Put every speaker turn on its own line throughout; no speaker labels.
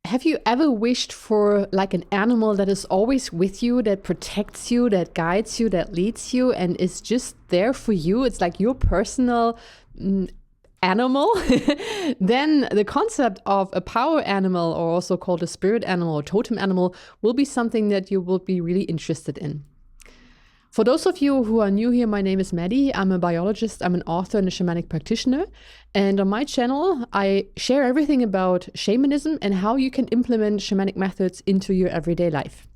Have you ever wished for like an animal that is always with you, that protects you, that guides you, that leads you, and is just there for you? It's like your personal animal. Then the concept of a power animal, or also called a spirit animal or totem animal, will be something that you will be really interested in. For those of you who are new here, my name is Maddie. I'm a biologist, I'm an author and a shamanic practitioner. And on my channel, I share everything about shamanism and how you can implement shamanic methods into your everyday life.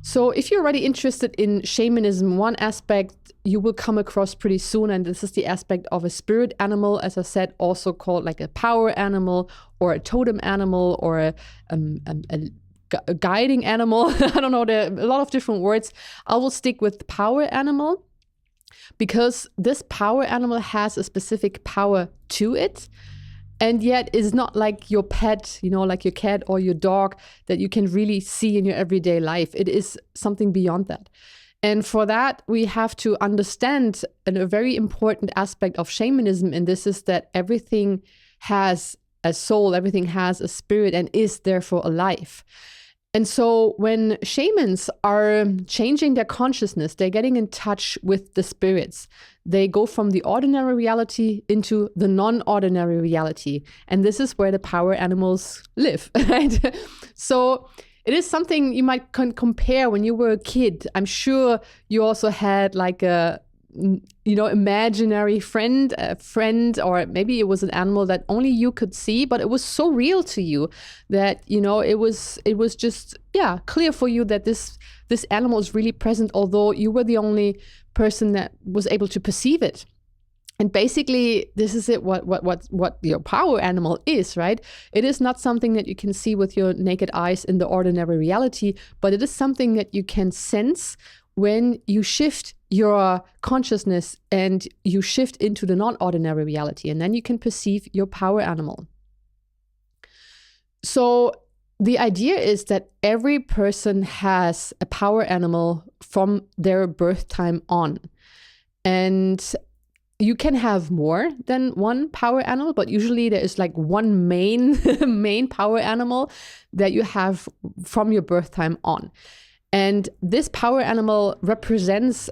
So if you're already interested in shamanism, one aspect you will come across pretty soon, and this is the aspect of a spirit animal, as I said, also called like a power animal or a totem animal or a guiding animal. I don't know, there are a lot of different words. I will stick with power animal because this power animal has a specific power to it, and yet is not like your pet, like your cat or your dog that you can really see in your everyday life. It is something beyond that. And for that, we have to understand a very important aspect of shamanism, and this is that everything has a soul, everything has a spirit, and is therefore alive. And so when shamans are changing their consciousness, they're getting in touch with the spirits. They go from the ordinary reality into the non-ordinary reality. And this is where the power animals live, right? So it is something you might compare when you were a kid. I'm sure you also had like a imaginary friend, or maybe it was an animal that only you could see, but it was so real to you that, it was just, clear for you that this animal is really present, although you were the only person that was able to perceive it. And basically, this is it, what your power animal is, right? It is not something that you can see with your naked eyes in the ordinary reality, but it is something that you can sense when you shift your consciousness and you shift into the non-ordinary reality, and then you can perceive your power animal. So the idea is that every person has a power animal from their birth time on. And you can have more than one power animal, but usually there is like one main power animal that you have from your birth time on. And this power animal represents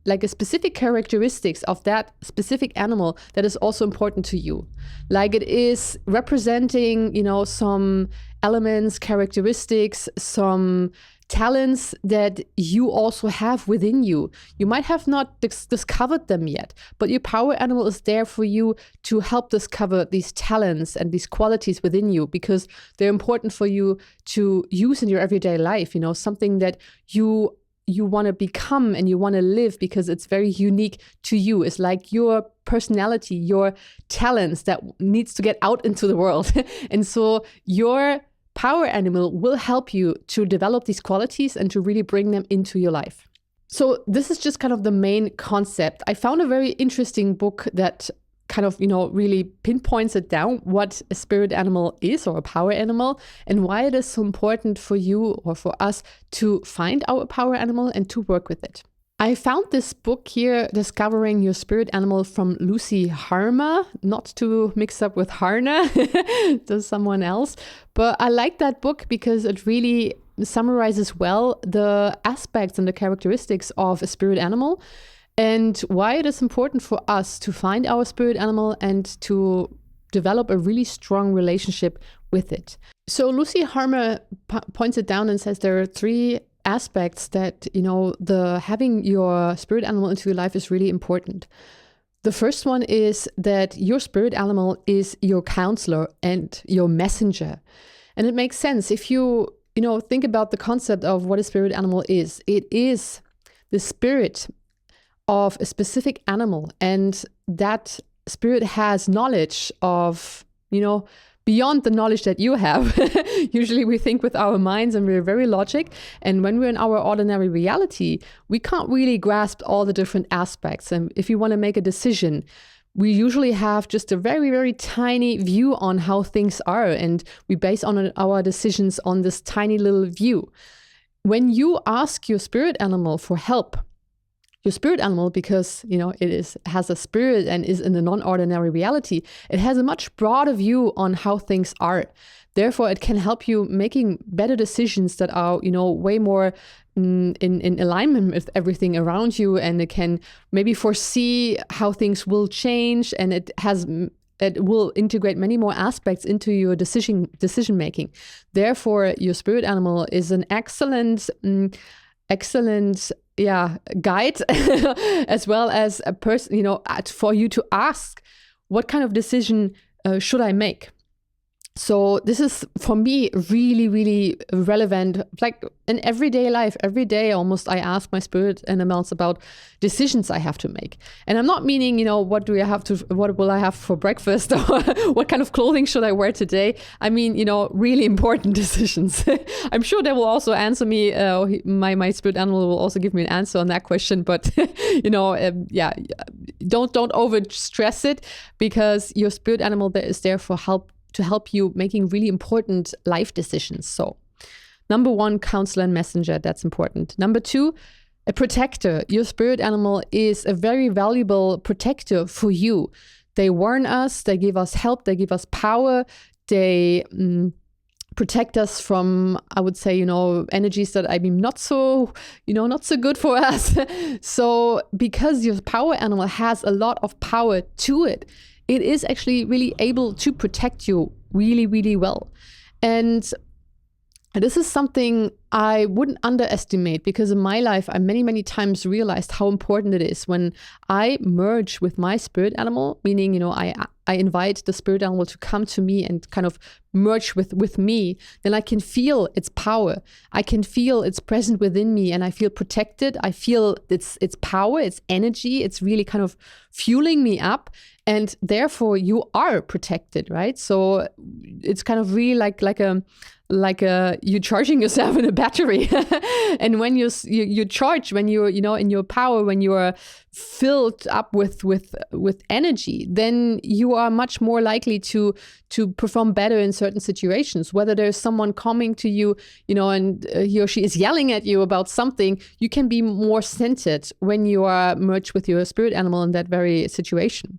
like a specific characteristics of that specific animal that is also important to you. Like it is representing, some elements, characteristics, some talents that you also have within you. You might have not discovered them yet, but your power animal is there for you to help discover these talents and these qualities within you, because they're important for you to use in your everyday life, something that you want to become and you want to live because it's very unique to you. It's like your personality, your talents that needs to get out into the world. And so your power animal will help you to develop these qualities and to really bring them into your life. So this is just kind of the main concept. I found a very interesting book that kind of, really pinpoints it down, what a spirit animal is, or a power animal, and why it is so important for you or for us to find our power animal and to work with it. I found this book here, Discovering Your Spirit Animal, from Lucy Harma, not to mix up with Harna, there's someone else. But I like that book because it really summarizes well the aspects and the characteristics of a spirit animal and why it is important for us to find our spirit animal and to develop a really strong relationship with it. So Lucy Harma points it down and says there are three aspects that, the having your spirit animal into your life is really important. The first one is that your spirit animal is your counselor and your messenger. And it makes sense if you, think about the concept of what a spirit animal is. It is the spirit of a specific animal, and that spirit has knowledge of, beyond the knowledge that you have. Usually we think with our minds and we're very logic. And when we're in our ordinary reality, we can't really grasp all the different aspects. And if you want to make a decision, we usually have just a very, very tiny view on how things are. And we base on our decisions on this tiny little view. When you ask your spirit animal for help, your spirit animal, because it has a spirit and is in a non-ordinary reality, it has a much broader view on how things are. Therefore, it can help you making better decisions that are, way more in alignment with everything around you, and it can maybe foresee how things will change, and it will integrate many more aspects into your decision making. Therefore, your spirit animal is an excellent guide as well as a person, for you to ask, what kind of decision should I make? So this is, for me, really, really relevant. Like in everyday life, every day almost, I ask my spirit animals about decisions I have to make. And I'm not meaning, what will I have for breakfast, or what kind of clothing should I wear today? I mean, really important decisions. I'm sure they will also answer me. My spirit animal will also give me an answer on that question. But don't over stress it, because your spirit animal is there to help you making really important life decisions. So, number 1, counselor and messenger. That's important. Number 2, a protector. Your spirit animal is a very valuable protector for you. They warn us, they give us help, they give us power, they protect us from, I would say, energies that not so good for us. So because your power animal has a lot of power to it, it is actually really able to protect you really, really well. And this is something I wouldn't underestimate, because in my life, I many, many times realized how important it is when I merge with my spirit animal, meaning, I invite the spirit animal to come to me and kind of merge with me, then I can feel its power. I can feel it's present within me, and I feel protected. I feel its power, its energy. It's really kind of fueling me up, and therefore you are protected, right? So it's kind of really like you're charging yourself in a battery. And when you charge, when you're in your power, when you are filled up with energy, then you are much more likely to perform better in certain situations. Whether there's someone coming to you, and he or she is yelling at you about something, you can be more centered when you are merged with your spirit animal in that very situation.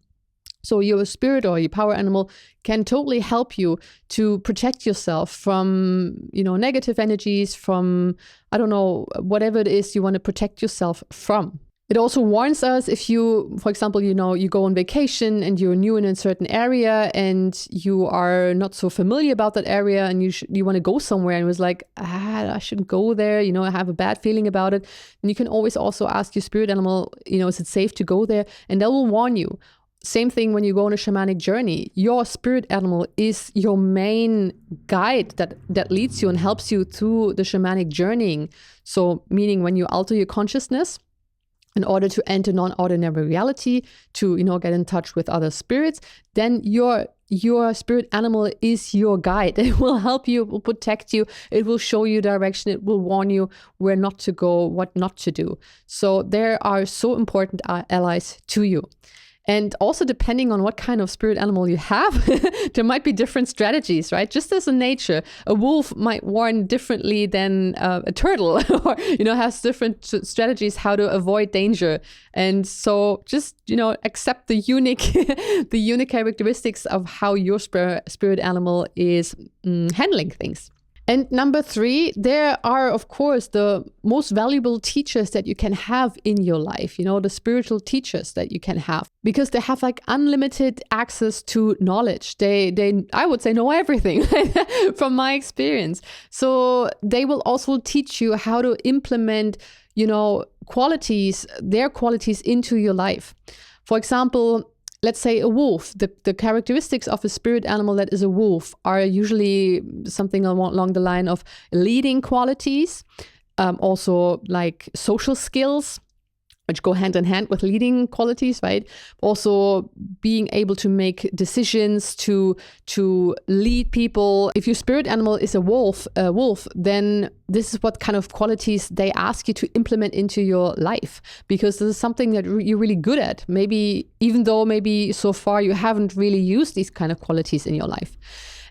So your spirit or your power animal can totally help you to protect yourself from, negative energies, from, whatever it is you want to protect yourself from. It also warns us if you, for example, you go on vacation and you're new in a certain area and you are not so familiar about that area, and you want to go somewhere and it was like, I shouldn't go there, I have a bad feeling about it. And you can always also ask your spirit animal, is it safe to go there? And they will warn you. Same thing when you go on a shamanic journey. Your spirit animal is your main guide that leads you and helps you through the shamanic journeying. So meaning when you alter your consciousness in order to enter non-ordinary reality, to get in touch with other spirits, then your spirit animal is your guide. It will help you, it will protect you, it will show you direction, it will warn you where not to go, what not to do. So there are so important allies to you. And also, depending on what kind of spirit animal you have, there might be different strategies, right? Just as in nature, a wolf might warn differently than a turtle, or, has different strategies how to avoid danger. And so just, accept the unique characteristics of how your spirit animal is handling things. And number 3, there are, of course, the most valuable teachers that you can have in your life, the spiritual teachers that you can have, because they have like unlimited access to knowledge. They I would say, know everything from my experience. So they will also teach you how to implement, their qualities into your life. For example, let's say a wolf, the characteristics of a spirit animal that is a wolf are usually something along the line of leading qualities, also like social skills, which go hand in hand with leading qualities, right? Also being able to make decisions, to lead people. If your spirit animal is a wolf, then this is what kind of qualities they ask you to implement into your life, because this is something that you're really good at. Maybe, even though maybe so far you haven't really used these kind of qualities in your life.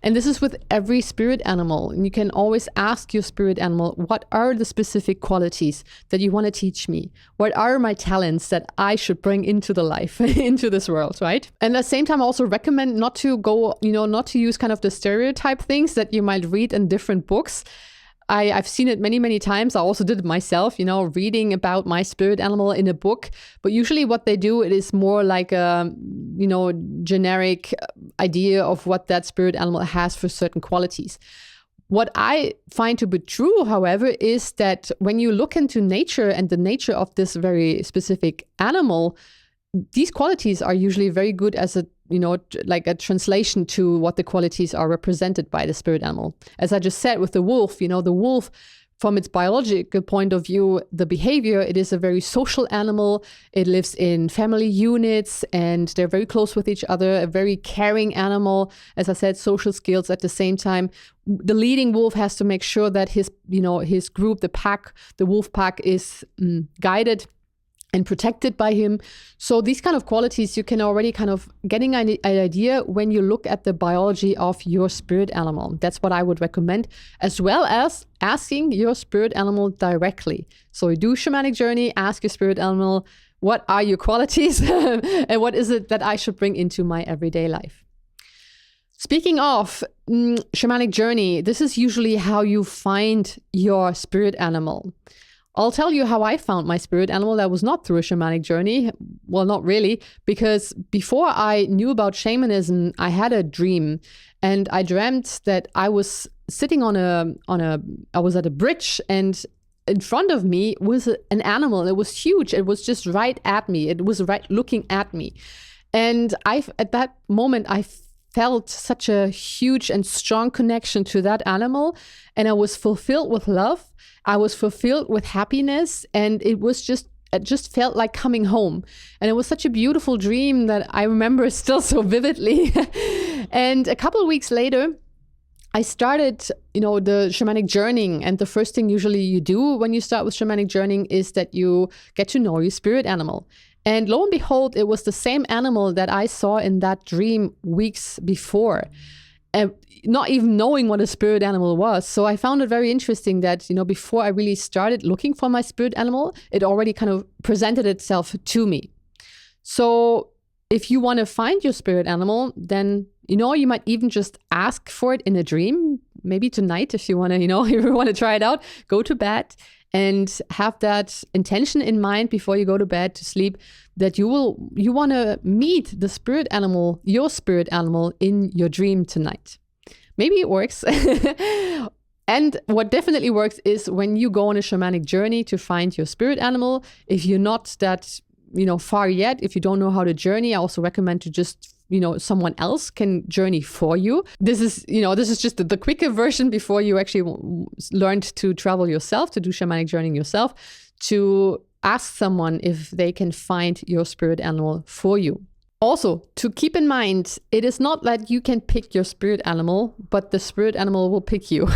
And this is with every spirit animal. And you can always ask your spirit animal, what are the specific qualities that you want to teach me? What are my talents that I should bring into the life, into this world, right? And at the same time, I also recommend not to go, not to use kind of the stereotype things that you might read in different books. I've seen it many, many times. I also did it myself, reading about my spirit animal in a book. But usually what they do, it is more like a, generic idea of what that spirit animal has for certain qualities. What I find to be true, however, is that when you look into nature and the nature of this very specific animal, these qualities are usually very good as a like a translation to what the qualities are represented by the spirit animal. As I just said with the wolf, the wolf, from its biological point of view, the behavior, it is a very social animal. It lives in family units and they're very close with each other, a very caring animal. As I said, social skills at the same time. The leading wolf has to make sure that his group, the pack, the wolf pack is guided and protected by him. So these kind of qualities you can already kind of getting an idea when you look at the biology of your spirit animal. That's what I would recommend, as well as asking your spirit animal directly. So you do shamanic journey, ask your spirit animal, what are your qualities and what is it that I should bring into my everyday life? Speaking of shamanic journey, this is usually how you find your spirit animal. I'll tell you how I found my spirit animal. That was not through a shamanic journey. Well, not really, because before I knew about shamanism, I had a dream, and I dreamt that I was sitting I was at a bridge, and in front of me was an animal. It was huge. It was just right at me. It was right looking at me. And at that moment, I felt such a huge and strong connection to that animal, and I was fulfilled with love. I was fulfilled with happiness, and it just felt like coming home. And it was such a beautiful dream that I remember still so vividly. And a couple of weeks later, I started, the shamanic journeying. And the first thing usually you do when you start with shamanic journeying is that you get to know your spirit animal. And lo and behold, it was the same animal that I saw in that dream weeks before. Not even knowing what a spirit animal was. So I found it very interesting that, before I really started looking for my spirit animal, it already kind of presented itself to me. So if you want to find your spirit animal, then, you might even just ask for it in a dream, maybe tonight, if you want to, if you want to try it out, go to bed and have that intention in mind before you go to bed to sleep, that you want to meet the spirit animal, your spirit animal, in your dream tonight. Maybe it works. And what definitely works is when you go on a shamanic journey to find your spirit animal. If you're not that, far yet, if you don't know how to journey, I also recommend to just, someone else can journey for you. This is just the quicker version before you actually learned to travel yourself, to do shamanic journeying yourself, to ask someone if they can find your spirit animal for you. Also, to keep in mind, it is not that you can pick your spirit animal, but the spirit animal will pick you.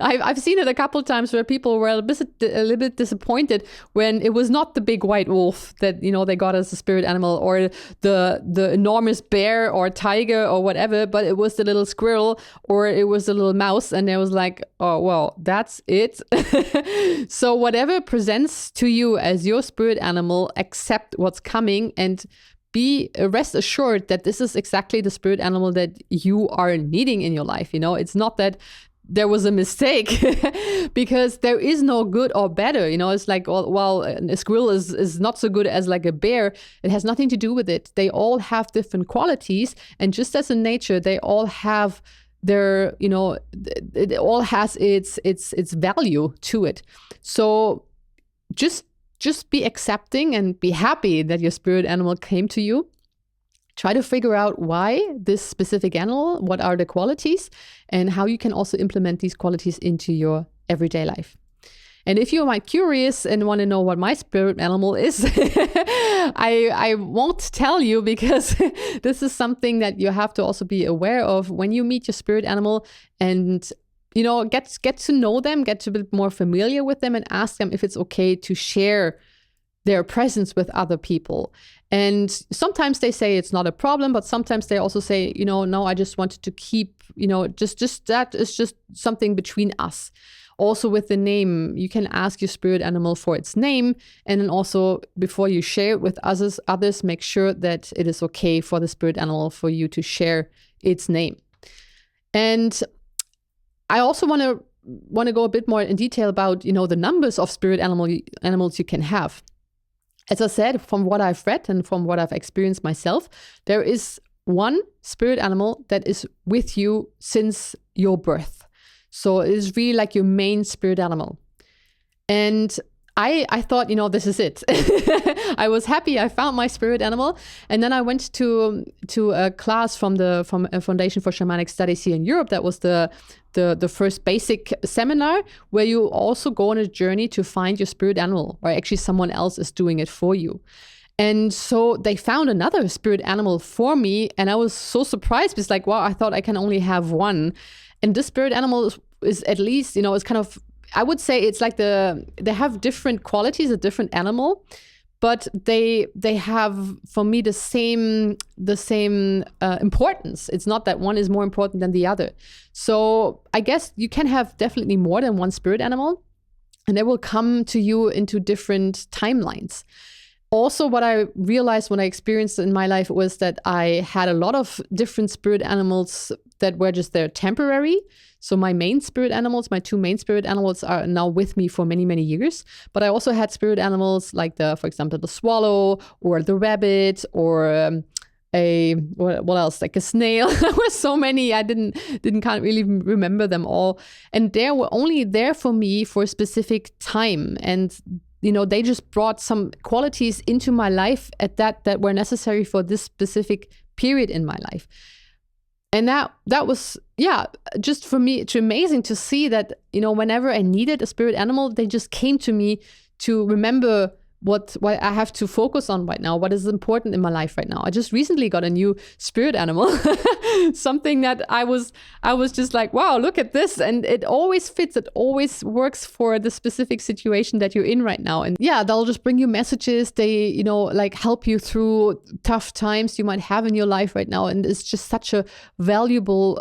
I've seen it a couple of times where people were a little bit disappointed when it was not the big white wolf that, they got as a spirit animal, or the enormous bear or tiger or whatever, but it was the little squirrel or it was the little mouse, and it was like, oh, well, that's it. So whatever presents to you as your spirit animal, accept what's coming and be rest assured that this is exactly the spirit animal that you are needing in your life. It's not that there was a mistake because there is no good or better. It's like, well, a squirrel is not so good as like a bear. It has nothing to do with it. They all have different qualities. And just as in nature, they all have their, it all has its value to it. So just be accepting and be happy that your spirit animal came to you. Try to figure out why this specific animal, what are the qualities, and how you can also implement these qualities into your everyday life. And if you are curious and want to know what my spirit animal is, I won't tell you, because this is something that you have to also be aware of when you meet your spirit animal, and get to know them, get to be more familiar with them, and ask them if it's okay to share their presence with other people. And sometimes they say it's not a problem, but sometimes they also say, no, I just wanted to keep, just that is just something between us. Also with the name, you can ask your spirit animal for its name. And then also before you share it with others, make sure that it is okay for the spirit animal for you to share its name. And I also want to go a bit more in detail about, the numbers of spirit animals you can have. As I said, from what I've read and from what I've experienced myself, there is one spirit animal that is with you since your birth. So it is really like your main spirit animal. And I thought, this is it. I was happy. I found my spirit animal. And then I went to a class from a Foundation for Shamanic Studies here in Europe. That was the first basic seminar where you also go on a journey to find your spirit animal, or actually someone else is doing it for you. And so they found another spirit animal for me. And I was so surprised because wow, I thought I can only have one. And this spirit animal is at least, it's kind of, I would say it's like they have different qualities, a different animal, but they have, for me, the same importance. It's not that one is more important than the other. So I guess you can have definitely more than one spirit animal, and they will come to you into different timelines. Also, what I realized when I experienced it in my life was that I had a lot of different spirit animals that were just there temporary. So my two main spirit animals are now with me for many, many years. But I also had spirit animals like for example, the swallow or the rabbit or what else? Like a snail. There were so many, I can't really remember them all. And they were only there for me for a specific time. And they just brought some qualities into my life that were necessary for this specific period in my life. And that was, just for me, it's amazing to see that, whenever I needed a spirit animal, they just came to me to remember what I have to focus on right now, what is important in my life right now. I just recently got a new spirit animal, something that I was just like, wow, look at this. And it always fits. It always works for the specific situation that you're in right now. And they'll just bring you messages. They, help you through tough times you might have in your life right now. And it's just such a valuable,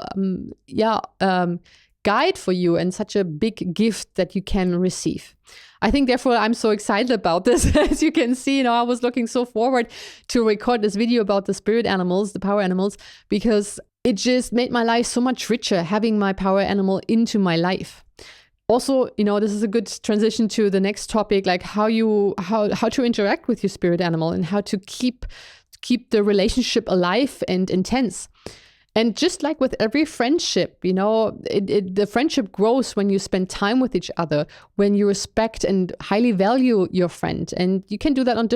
guide for you and such a big gift that you can receive. I think, therefore, I'm so excited about this. As you can see, I was looking so forward to record this video about the spirit animals, the power animals, because it just made my life so much richer having my power animal into my life. Also, this is a good transition to the next topic, like how to interact with your spirit animal and how to keep the relationship alive and intense. And just like with every friendship, the friendship grows when you spend time with each other, when you respect and highly value your friend. And you can do that in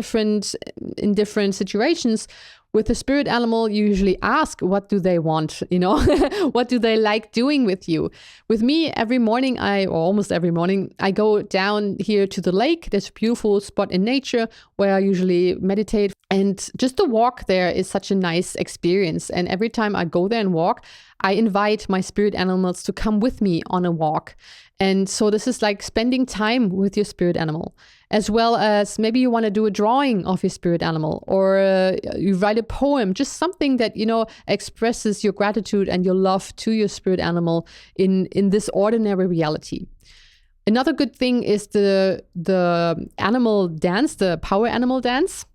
different situations. With a spirit animal, you usually ask, what do they want? What do they like doing with you? With me, almost every morning, I go down here to the lake. There's a beautiful spot in nature where I usually meditate. And just the walk there is such a nice experience. And every time I go there and walk, I invite my spirit animals to come with me on a walk. And so this is like spending time with your spirit animal, as well as maybe you want to do a drawing of your spirit animal, or you write a poem, just something that, expresses your gratitude and your love to your spirit animal in this ordinary reality. Another good thing is the animal dance, the power animal dance.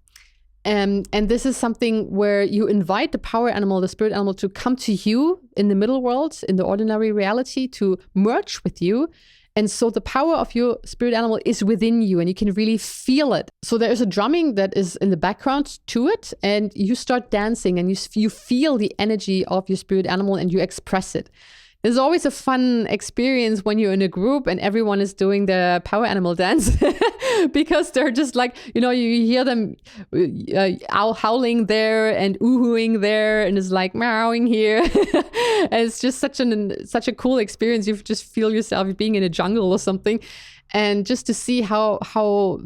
And this is something where you invite the power animal, the spirit animal, to come to you in the middle world, in the ordinary reality, to merge with you. And so the power of your spirit animal is within you and you can really feel it. So there's a drumming that is in the background to it, and you start dancing and you feel the energy of your spirit animal and you express it. There's always a fun experience when you're in a group and everyone is doing the power animal dance because they're just like, you hear them howling there and oohooing there, and it's like meowing here. And it's just such a cool experience. You just feel yourself being in a jungle or something. And just to see how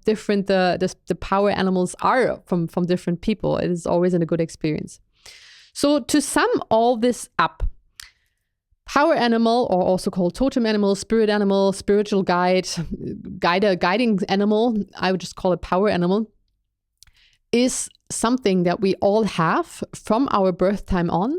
different the power animals are from different people, it is always a good experience. So to sum all this up, power animal, or also called totem animal, spiritual guide, guiding animal, I would just call it power animal, is something that we all have from our birth time on.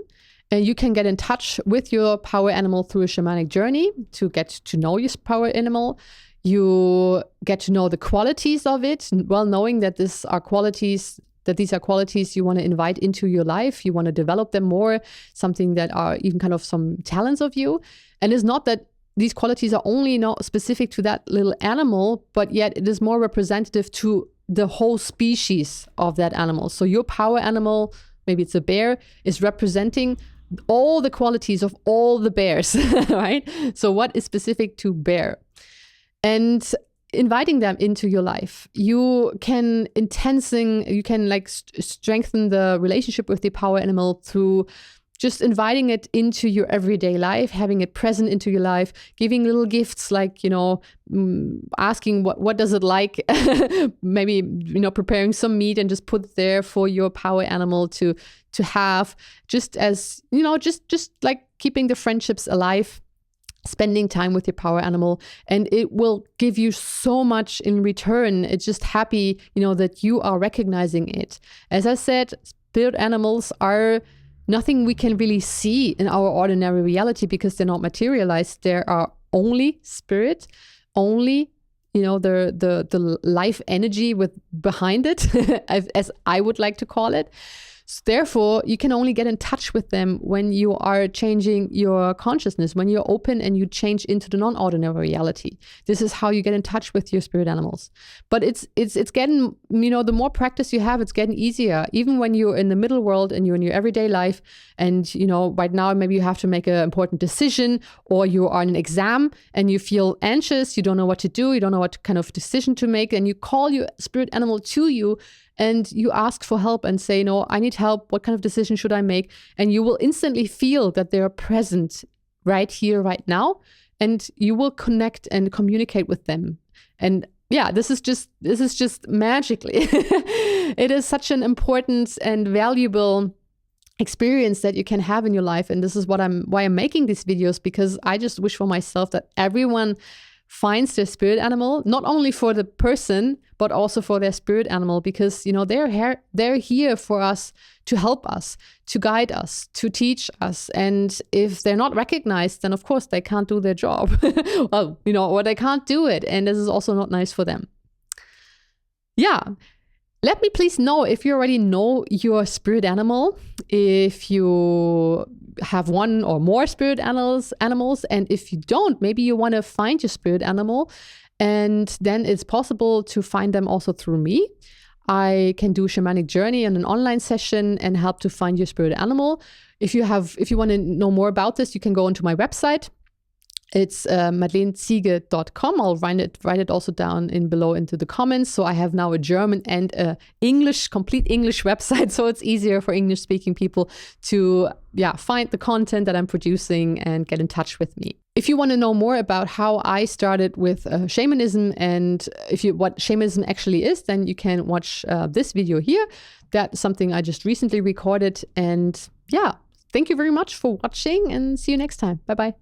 And you can get in touch with your power animal through a shamanic journey to get to know your power animal. You get to know the qualities of it, well knowing that these are qualities you want to invite into your life. You want to develop them more, something that are even kind of some talents of you. And it's not that these qualities are only not specific to that little animal, but yet it is more representative to the whole species of that animal. So your power animal, maybe it's a bear, is representing all the qualities of all the bears, right? So what is specific to bear? And inviting them into your life, you can strengthen the relationship with the power animal through just inviting it into your everyday life, having it present into your life, giving little gifts like, asking what does it like, maybe, preparing some meat and just put it there for your power animal to have, just as, just like keeping the friendships alive, spending time with your power animal, and it will give you so much in return. It's just happy, that you are recognizing it. As I said, spirit animals are nothing we can really see in our ordinary reality because they're not materialized. They are only spirit, only, the life energy behind it, as I would like to call it. So therefore, you can only get in touch with them when you are changing your consciousness, when you're open and you change into the non-ordinary reality. This is how you get in touch with your spirit animals. But it's getting, the more practice you have, it's getting easier. Even when you're in the middle world and you're in your everyday life, and right now maybe you have to make an important decision, or you are in an exam and you feel anxious, you don't know what to do, you don't know what kind of decision to make, and you call your spirit animal to you and you ask for help and say, no, I need help. What kind of decision should I make? And you will instantly feel that they are present right here, right now. And you will connect and communicate with them. And yeah, this is just magically. It is such an important and valuable experience that you can have in your life. And this is why I'm making these videos, because I just wish for myself that everyone finds their spirit animal, not only for the person, but also for their spirit animal, because they're here for us, to help us, to guide us, to teach us. And if they're not recognized, then of course they can't do their job. Well, or they can't do it. And this is also not nice for them. Yeah. Let me please know if you already know your spirit animal, if you have one or more spirit animals, and if you don't, maybe you want to find your spirit animal, and then it's possible to find them also through me. I can do shamanic journey in an online session and help to find your spirit animal. If you want to know more about this, you can go onto my website. It's madeleneziege.com. I'll write it also down below into the comments. So I have now a German and a complete English website. So it's easier for English speaking people to find the content that I'm producing and get in touch with me. If you want to know more about how I started with shamanism and what shamanism actually is, then you can watch this video here. That's something I just recently recorded. And thank you very much for watching, and see you next time. Bye-bye.